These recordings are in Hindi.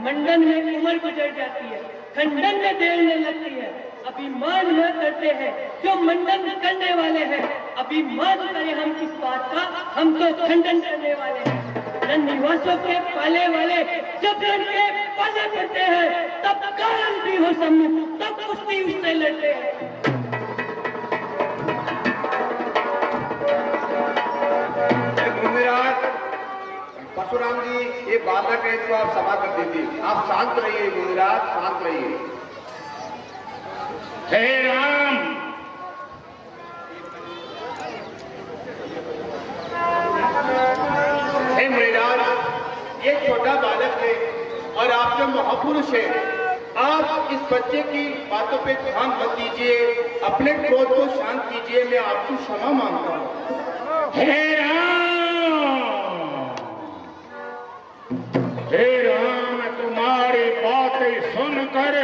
मंडन में उम्र गुजर जाती है, खंडन में देर न लगती है। अभिमान न करते हैं जो मंडन करने वाले हैं, अभिमान करें हम किस बात का, हम तो खंडन करने वाले हैं। रनिवासों के पाले वाले जब लड़के पाले पड़ते हैं, तब कारण भी हो सम्मुख, तब कुश्ती उससे लड़ते हैं। परशुराम जी, ये बालक है, इसको आप सभा कर दीजिए। आप शांत रहिए गुजरात, शांत रहिए। हे राम, हे मुनिराज, ये छोटा बालक है और आप जो महापुरुष है, आप इस बच्चे की बातों पे ध्यान मत दीजिए, अपने क्रोध को शांत कीजिए। मैं आपकी क्षमा मांगता हूँ। हे राम, तुम्हारी बातें सुनकर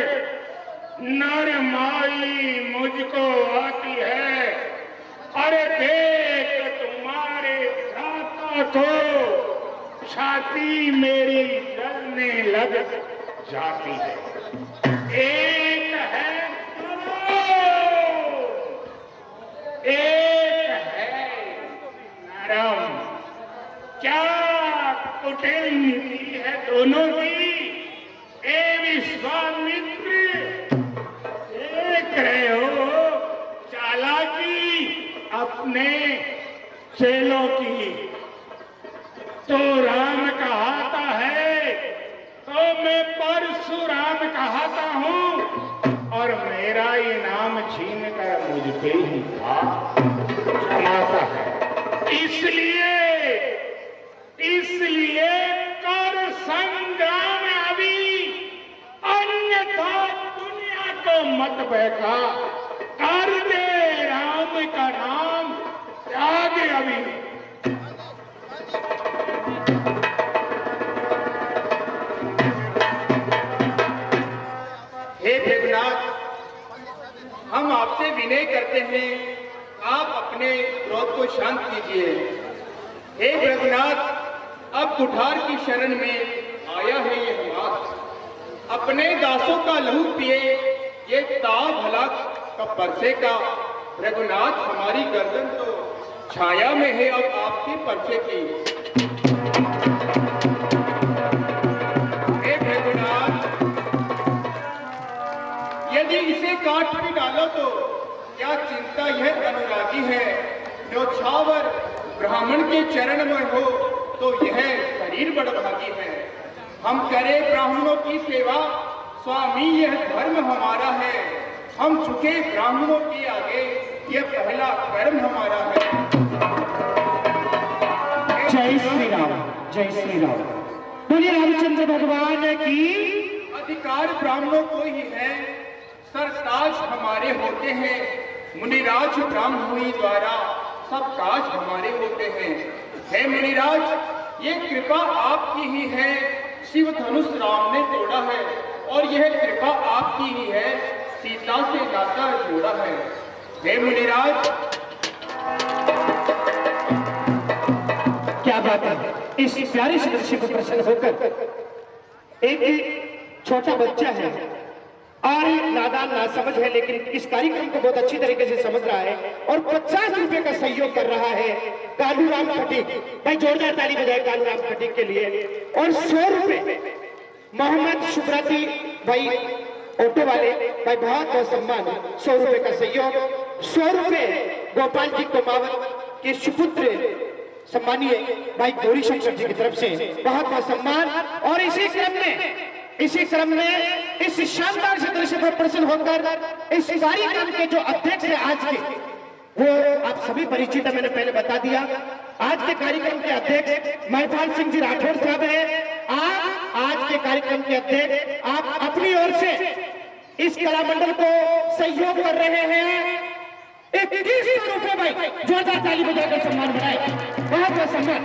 नरमाई मुझको आती है। अरे देख, तुम्हारे भ्राता को छाती मेरी जलने लग जाती है। एक है एक है नरम, क्या कुटिल नीति है दोनों की। ए विश्वामित्र, देख रहे हो चालाकी अपने चेलों की। तो राम कहाता है तो मैं परशुराम कहाता हूं, और मेरा इनाम छीन कर मुझ पे ही था जमाता है। इसलिए कर संग्राम अभी, अन्यथा दुनिया को मत बहका। कर दे राम का नाम त्याग अभी। हे देवनाथ, हम आपसे विनय करते हैं, आप अपने क्रोध को शांत कीजिए। हे रघुनाथ, अब कुठार की शरण में आया है ये हमार। अपने दासों का लहू पिए ये ताव भला का परसे का। रघुनाथ, हमारी गर्दन तो छाया में है अब आपके परसे की। हे रघुनाथ, यदि इसे काट भी डालो तो क्या चिंता यह अनुरागी है। न्योछावर ब्राह्मण के चरण में हो तो यह शरीर बड़भागी है। हम करें ब्राह्मणों की सेवा, स्वामी यह धर्म हमारा है। हम झुके ब्राह्मणों के आगे, यह पहला कर्म हमारा है। जय श्री राम, जय श्री राम। बोलिए रामचंद्र भगवान की। अधिकार ब्राह्मणों को ही है, सरताज हमारे होते हैं। मुनिराज ब्राह्मणी द्वारा सब काज हमारे होते हैं। हे मुनिराज, ये कृपा आपकी ही है। शिव धनुष राम ने तोड़ा है और यह कृपा आपकी ही है, सीता से नाता जोड़ा है। हे मुनिराज, क्या बात है, इस प्यारे से दृश्य को प्रसन्न होकर एक छोटा बच्चा है और नादान नासमझ है, लेकिन इस कार्यक्रम को बहुत अच्छी तरीके से समझ रहा है और 50 रुपए का सहयोग कर रहा है कालूराम खटीक। भाई जोरदार ताली बजाए कालूराम खटीक के लिए। और 100 रुपए मोहम्मद शुभराती भाई ऑटो वाले भाई, बहुत बहुत सम्मान। 100 रुपए का सहयोग। 100 रुपए गोपाल जी कोमावत के सुपुत्र सम्मानीय भाई गौरी शंकर जी की तरफ से बहुत बहुत सम्मान। और इसी क्रम में इस शानदार से दृश्य पर प्रसन्न होकर इस कार्यक्रम के जो अध्यक्ष है आज के, वो आप सभी परिचित है, मैंने पहले बता दिया। आज के कार्यक्रम के अध्यक्ष महिपाल सिंह जी राठौर साहब है। आप आज के कार्यक्रम के अध्यक्ष, आप अपनी ओर से इस कला मंडल को सहयोग कर रहे हैं 2100 रुपए। भाई जोरदार ताली बजाकर सम्मान बनाए, बहुत बहुत सम्मान।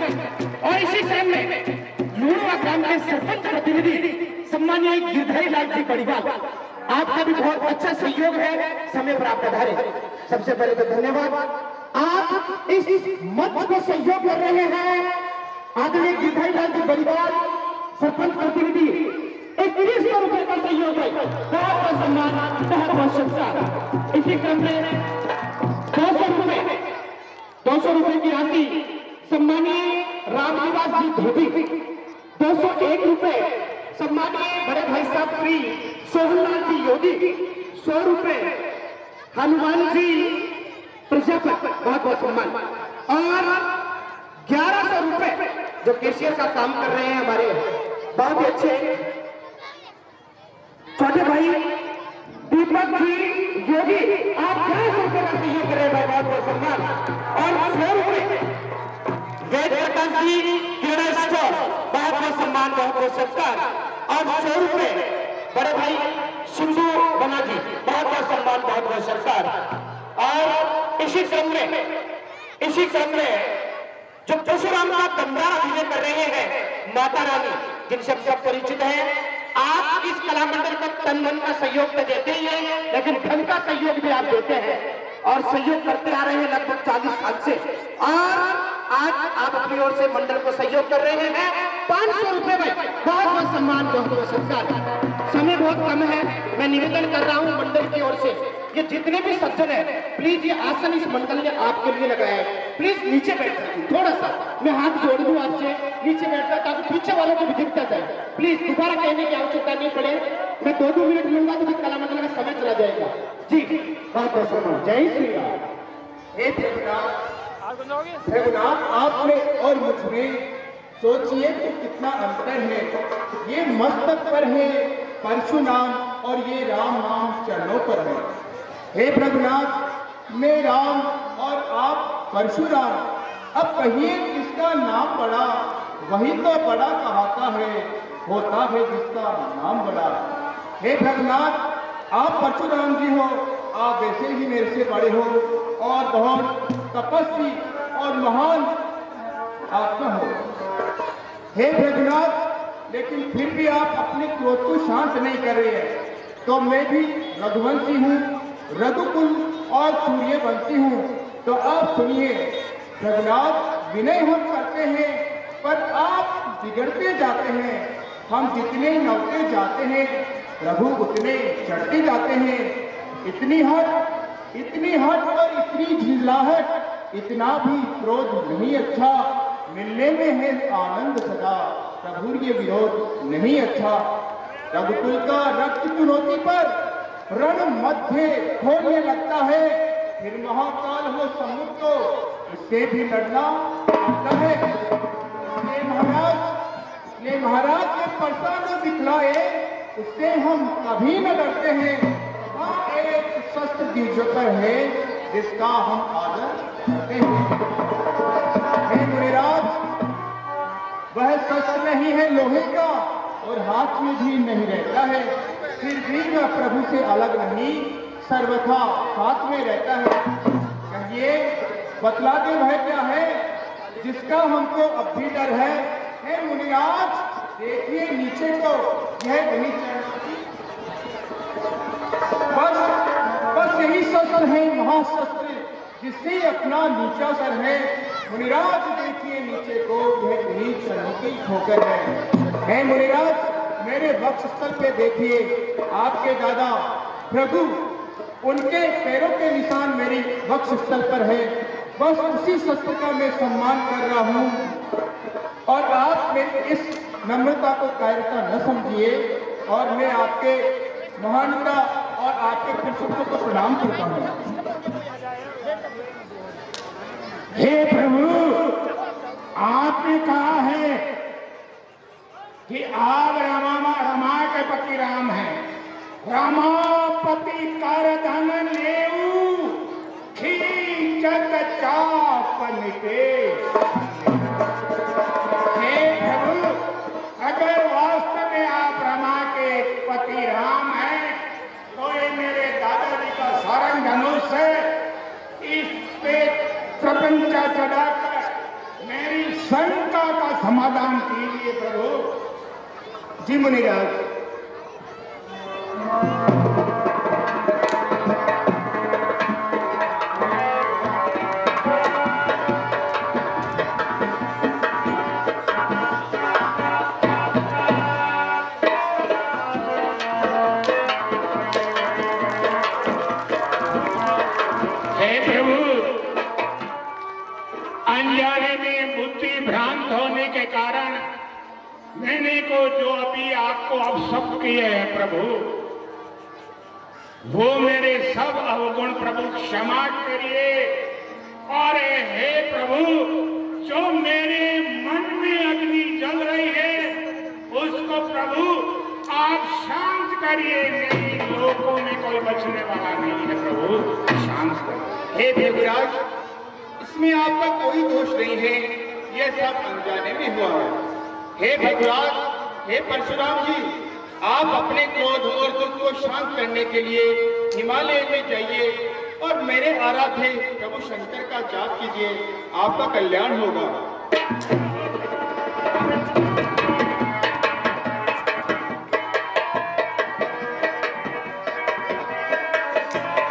और इसी क्रम में लूणवा ग्राम के सरपंच प्रतिनिधि सम्मानीय गिरधारी लाल जी बड़ीवाल, आपका भी बहुत अच्छा सहयोग है, समय पर आप पधारे। सबसे पहले तो धन्यवाद। आप इस मंच को सहयोग कर रहे हैं आदरणीय गिरधारी लाल जी बड़ीवाल, सरपंच प्रतिनिधि 2100 रुपए का सहयोग है, बहुत बहुत सम्मान, बहुत बहुत शुभकामनाएं। इसी क्रम में 200 रुपए की राशि सम्मानीय रामनिवास जी धोबी, 201 रुपए सम्मानीय बड़े भाई साहब श्री सोहनलाल जी योगी, 100 रुपए हनुमान जी प्रजापति, बहुत बहुत सम्मान, और 1100 रुपए जो कैशियर का काम कर रहे हैं हमारे बहुत ही अच्छे छोटे भाई दीपक जी योगी, आप 1100 रुपए का सहयोग कर रहे हैं, बहुत बहुत सम्मान, और 100 रुपए वेद प्रकाश जी किराना स्टोर, बहुत बहुत सम्मान, बहुत बहुत सत्कार, और 100 रुपए बड़े भाई सिंधु बना जी, बहुत बहुत सम्मान, बहुत बहुत सत्कार। और इसी क्रम में जो परशुराम का दमदार अभिनय कर रहे हैं माता रानी, जिनसे हम सब परिचित हैं, आप इस कला मंडल को तन मन का सहयोग तो देते ही हैं, लेकिन धन का सहयोग भी आप देते हैं और सहयोग करते आ रहे हैं लगभग 40 साल से, और आज आप अपनी ओर से मंडल को सहयोग कर रहे हैं 500 रुपए में, बहुत बहुत सम्मान, बहुत बहुत सत्कार। समय बहुत कम है, मैं निवेदन कर रहा हूं मंडल की ओर से, ये जितने भी सज्जन है प्लीज ये आसन इस मंडल ने आपके लिए लगाया है, प्लीज नीचे बैठ जाइए, थोड़ा सा मैं हाथ जोड़ दूं आपसे, नीचे बैठ जाए ताकि पीछे वालों को भी दिखता जाए, प्लीज दोबारा कहने की आवश्यकता नहीं पड़े, मैं 2-2 मिनट लूंगा तो फिर कला मंडल का समय चला जाएगा जी। बहुत बहुत सम्मान, जय श्री राम। हे रघुनाथ, आपने और मुझमें सोचिए कि कितना अंतर है, ये मस्तक पर है परशुनाम और ये राम नाम चरणों पर है। हे रघुनाथ, मैं राम और आप परशुराम, अब कहिए किसका नाम बड़ा, वही तो बड़ा कहाता है, होता है जिसका नाम बड़ा। हे रघुनाथ, आप परशुराम जी हो, आप वैसे ही मेरे से बड़े हो और बहुत तपस्वी और महान आत्मा हो। हे रघुनाथ, लेकिन फिर भी आप अपने क्रोध को शांत नहीं कर रहे हैं, तो मैं भी रघुवंशी हूँ, रघुकुल और सूर्यवंशी हूँ, तो आप सुनिए रघुनाथ, विनय हम करते हैं पर आप बिगड़ते जाते हैं, हम जितने नौते जाते हैं प्रभु उतने चढ़ते जाते हैं, इतनी हट और इतनी झिझलाहट, इतना भी क्रोध नहीं अच्छा, मिलने में है आनंद सदा, प्रभु ये विरोध नहीं अच्छा। रघुकुल का रक्त चुनौती पर रण मध्य खोलने लगता है, फिर महाकाल हो समुद्र को इससे भी लड़ना पड़ता है। ये महाराज ये परसा जो दिखलाए उससे हम कभी न डरते हैं, हाँ एक शस्त्र दीजकर है जिसका हम आदर करते हैं। हे मुनिराज, वह शस्त्र नहीं है लोहे का और हाथ में भी नहीं रहता है, फिर भी वह प्रभु से अलग नहीं, सर्वथा साथ में रहता है। कहिए बतला दे वह क्या है जिसका हमको अब भी डर है। हे मुनिराज, देखिए नीचे को, यह वही बस यही शस्त्र है महाशस्त्र, जिससे अपना नीचा सर है। मुनिराज देखिए नीचे को, यह वही चरणों की ठोकर है। हे मुनिराज, मेरे वक्षस्थल पे देखिए, आपके दादा प्रभु, उनके पैरों के निशान मेरी वक्षस्थल पर है, बस उसी शस्त्र का मैं सम्मान कर रहा हूँ, और आप मेरी इस नम्रता को कायरता न समझिए, और मैं आपके महानता और आपके पुरुषत्व को प्रणाम करता हूँ। हे प्रभु, आपने कहा है कि आप रमा के पति राम हैं, रमापति कर धन लेऊ खींचत चापन के। हे प्रभु, अगर वास्तव में आप रमा के पति राम हैं, तो ये मेरे दादाजी का सारंग धनुष है, इस पे प्रपंचा चढ़ाकर मेरी शंका का समाधान कीजिए प्रभु। जी मुनिराज, कहने को जो अभी आपको अपशब्द किए हैं प्रभु, वो मेरे सब अवगुण प्रभु क्षमा करिए। और हे प्रभु, जो मेरे मन में अग्नि जल रही है उसको प्रभु आप शांत करिए। मेरी लोगों में कोई बचने वाला नहीं है प्रभु, शांत करिए। हे देवराज, इसमें आपका कोई दोष नहीं है, यह सब अनजाने में हुआ है। हे भगवान, हे परशुराम जी, आप अपने क्रोध और दुख को शांत करने के लिए हिमालय में जाइए और मेरे आराध्य प्रभु शंकर का जाप कीजिए, आपका कल्याण होगा।